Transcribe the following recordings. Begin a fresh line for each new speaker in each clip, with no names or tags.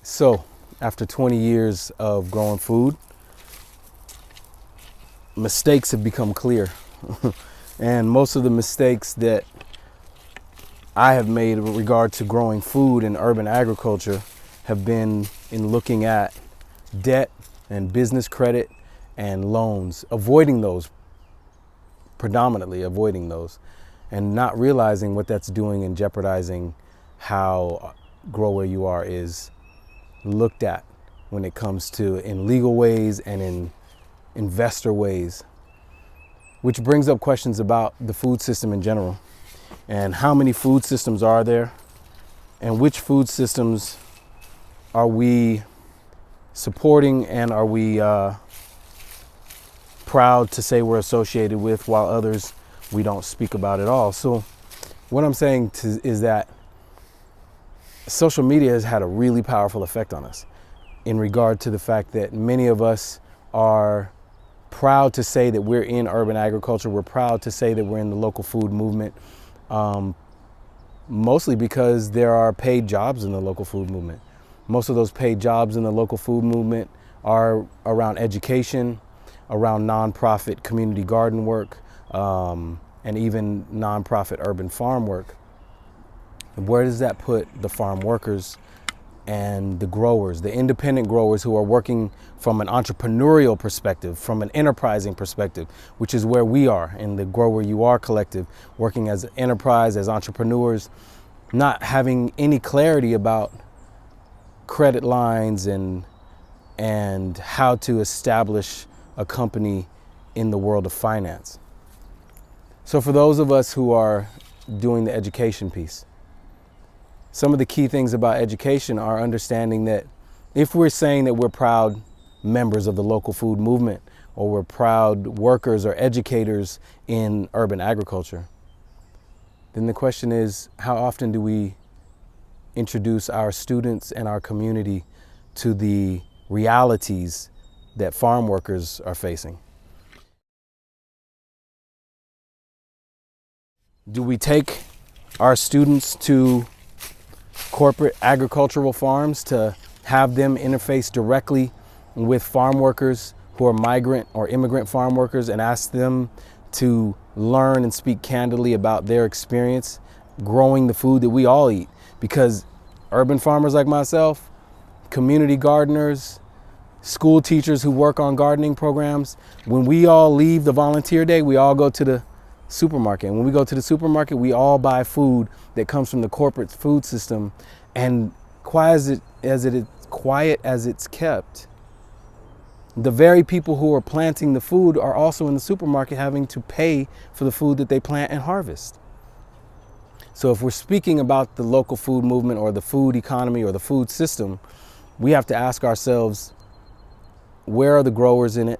So, after 20 years of growing food, mistakes have become clear. And most of the mistakes that I have made with regard to growing food in urban agriculture have been in looking at debt and business credit and loans, predominantly avoiding those, and not realizing what that's doing and jeopardizing how GWYA is looked at when it comes to in legal ways and in investor ways, which brings up questions about the food system in general and how many food systems are there and which food systems are we supporting and are we proud to say we're associated with, while others we don't speak about at all. So what I'm saying is that social media has had a really powerful effect on us in regard to the fact that many of us are proud to say that we're in urban agriculture. We're proud to say that we're in the local food movement, mostly because there are paid jobs in the local food movement. Most of those paid jobs in the local food movement are around education, around nonprofit community garden work, and even nonprofit urban farm work. Where does that put the farm workers and the growers, the independent growers who are working from an entrepreneurial perspective, from an enterprising perspective, which is where we are in the GWYA collective, working as an enterprise, as entrepreneurs, not having any clarity about credit lines and how to establish a company in the world of finance. So for those of us who are doing the education piece, some of the key things about education are understanding that if we're saying that we're proud members of the local food movement, or we're proud workers or educators in urban agriculture, then the question is, how often do we introduce our students and our community to the realities that farm workers are facing? Do we take our students to corporate agricultural farms to have them interface directly with farm workers who are migrant or immigrant farm workers and ask them to learn and speak candidly about their experience growing the food that we all eat? Because urban farmers like myself, community gardeners, school teachers who work on gardening programs, when we all leave the volunteer day, we all go to the supermarket. And when we go to the supermarket, we all buy food that comes from the corporate food system. And quiet as it's kept, the very people who are planting the food are also in the supermarket having to pay for the food that they plant and harvest. So if we're speaking about the local food movement or the food economy or the food system, we have to ask ourselves, where are the growers in it?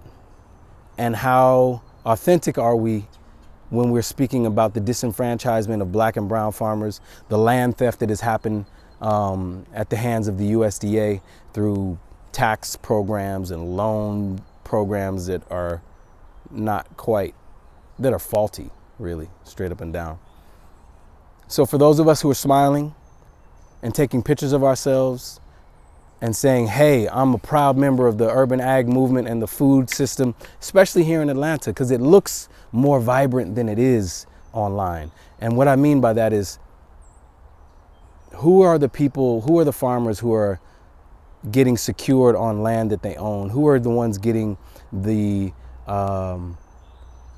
And how authentic are we when we're speaking about the disenfranchisement of black and brown farmers, the land theft that has happened at the hands of the USDA through tax programs and loan programs that are that are faulty, really, straight up and down. So for those of us who are smiling and taking pictures of ourselves and saying, hey, I'm a proud member of the urban ag movement and the food system, especially here in Atlanta, because it looks more vibrant than it is online. And what I mean by that is, who are the farmers who are getting secured on land that they own? Who are the ones getting the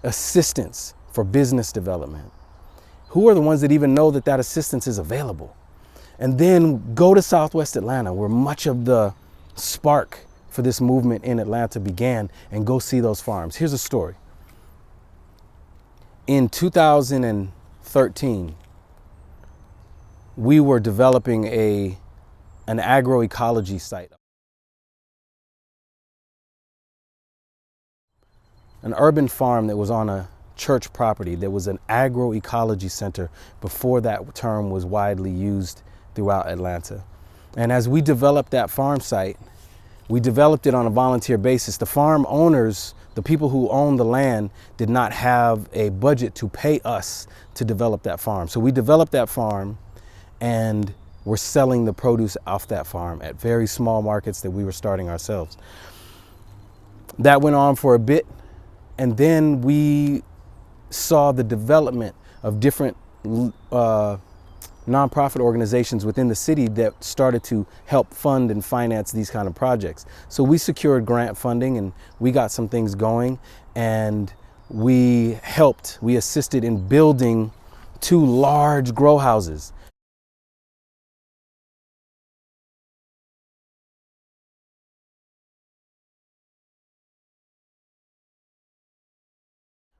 assistance for business development? Who are the ones that even know that that assistance is available? And then go to Southwest Atlanta, where much of the spark for this movement in Atlanta began, and go see those farms. Here's a story. In 2013, we were developing an agroecology site. An urban farm that was on a church property. There was an agroecology center before that term was widely used throughout Atlanta. And as we developed that farm site, we developed it on a volunteer basis. The farm owners, the people who own the land, did not have a budget to pay us to develop that farm. So we developed that farm, and were selling the produce off that farm at very small markets that we were starting ourselves. That went on for a bit, and then we saw the development of different nonprofit organizations within the city that started to help fund and finance these kind of projects. So we secured grant funding and we got some things going, and we assisted in building 2 large grow houses.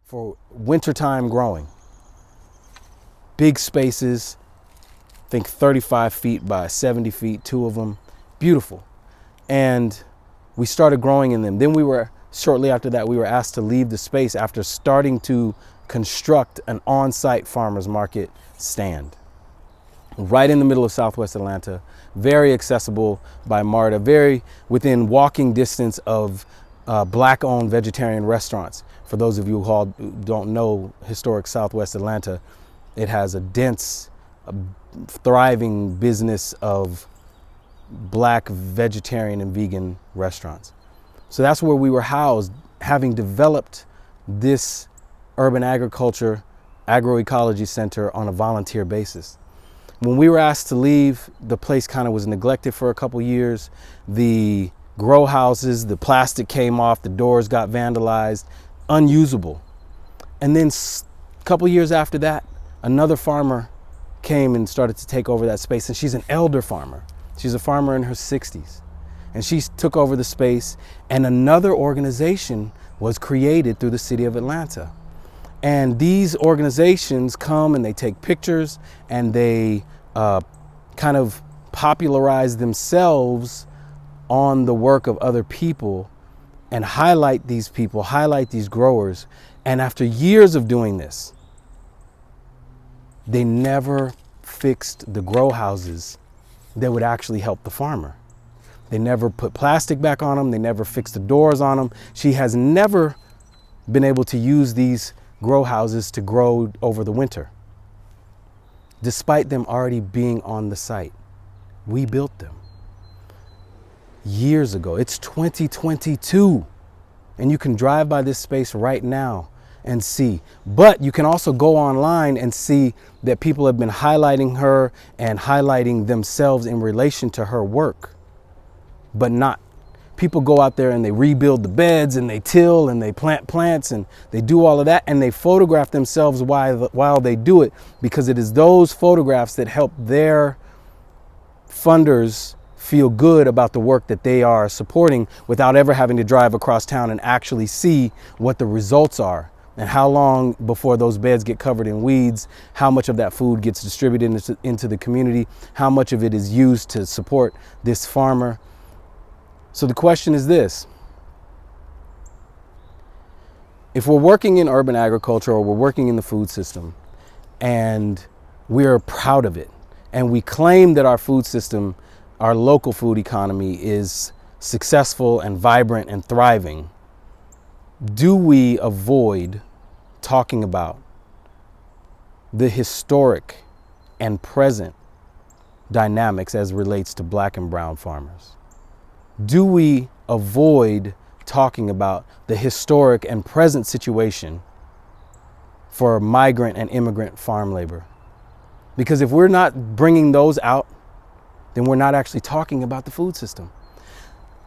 For wintertime growing. Big spaces, I think 35 feet by 70 feet, 2 of them, beautiful. And we started growing in them. Then shortly after that, we were asked to leave the space after starting to construct an on-site farmer's market stand. Right in the middle of Southwest Atlanta, very accessible by MARTA, very within walking distance of Black-owned vegetarian restaurants. For those of you who don't know historic Southwest Atlanta, it has a dense, thriving business of Black vegetarian and vegan restaurants. So that's where we were housed, having developed this urban agriculture agroecology center on a volunteer basis. When we were asked to leave, the place kind of was neglected for a couple years. The grow houses, the plastic came off, the doors got vandalized, unusable. And then a couple years after that, another farmer came and started to take over that space, and she's an elder farmer. She's a farmer in her 60s. And she took over the space, and another organization was created through the city of Atlanta. And these organizations come and they take pictures and they kind of popularize themselves on the work of other people and highlight these people, highlight these growers. And after years of doing this, they never fixed the grow houses that would actually help the farmer. They never put plastic back on them. They never fixed the doors on them. She has never been able to use these grow houses to grow over the winter, despite them already being on the site. We built them years ago. It's 2022, and you can drive by this space right now and see. But you can also go online and see that people have been highlighting her and highlighting themselves in relation to her work, but not. People go out there and they rebuild the beds and they till and they plant plants and they do all of that, and they photograph themselves while they do it, because it is those photographs that help their funders feel good about the work that they are supporting without ever having to drive across town and actually see what the results are and how long before those beds get covered in weeds, how much of that food gets distributed into the community, how much of it is used to support this farmer. So the question is this: if we're working in urban agriculture or we're working in the food system and we're proud of it and we claim that our food system, our local food economy is successful and vibrant and thriving, do we avoid talking about the historic and present dynamics as relates to Black and brown farmers? Do we avoid talking about the historic and present situation for migrant and immigrant farm labor? Because if we're not bringing those out, then we're not actually talking about the food system.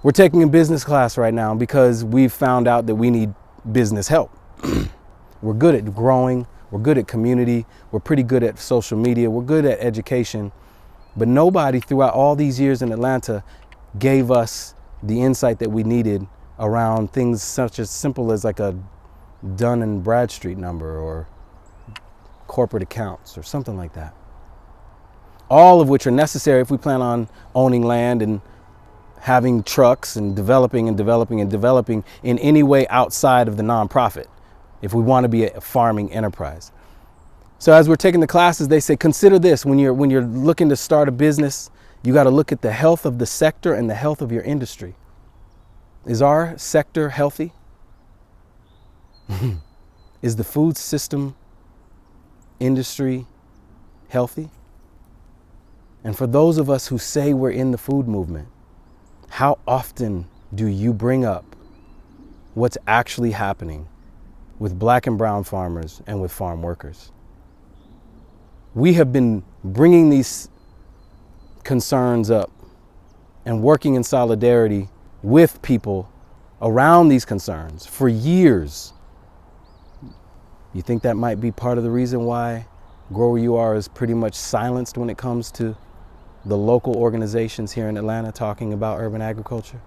We're taking a business class right now because we've found out that we need business help. We're good at growing, we're good at community, we're pretty good at social media, we're good at education, but nobody throughout all these years in Atlanta gave us the insight that we needed around things such as simple as like a Dun and Bradstreet number or corporate accounts or something like that. All of which are necessary if we plan on owning land and having trucks and developing in any way outside of the nonprofit, if we want to be a farming enterprise. So as we're taking the classes, they say, consider this: when you're looking to start a business, you got to look at the health of the sector and the health of your industry. Is our sector healthy? Is the food system industry healthy? And for those of us who say we're in the food movement, how often do you bring up what's actually happening with black and brown farmers and with farm workers? We have been bringing these concerns up and working in solidarity with people around these concerns for years. You think that might be part of the reason why GWYA is pretty much silenced when it comes to the local organizations here in Atlanta talking about urban agriculture?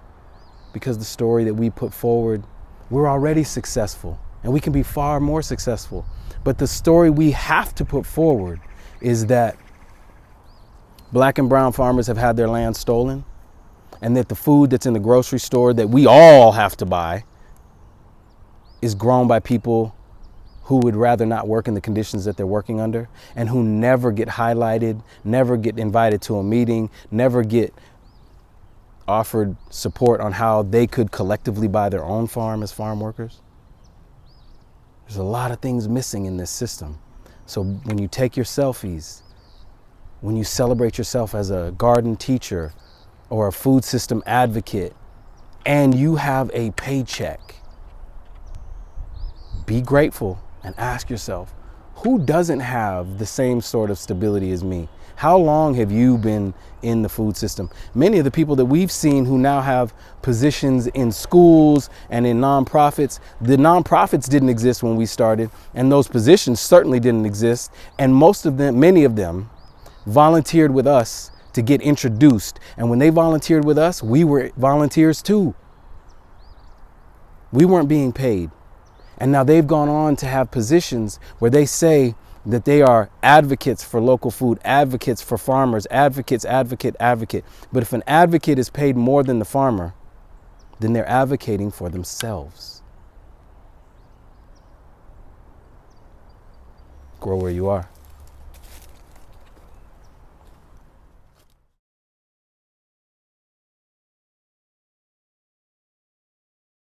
Because the story that we put forward, we're already successful and we can be far more successful. But the story we have to put forward is that black and brown farmers have had their land stolen, and that the food that's in the grocery store that we all have to buy is grown by people who would rather not work in the conditions that they're working under, and who never get highlighted, never get invited to a meeting, never get offered support on how they could collectively buy their own farm as farm workers. There's a lot of things missing in this system. So when you take your selfies, when you celebrate yourself as a garden teacher or a food system advocate, and you have a paycheck, be grateful and ask yourself, who doesn't have the same sort of stability as me? How long have you been in the food system? Many of the people that we've seen who now have positions in schools and in nonprofits, the nonprofits didn't exist when we started, and those positions certainly didn't exist. And most of them, many of them, volunteered with us to get introduced. And when they volunteered with us, we were volunteers too. We weren't being paid. And now they've gone on to have positions where they say that they are advocates for local food, advocates for farmers, advocate. But if an advocate is paid more than the farmer, then they're advocating for themselves. Grow where you are.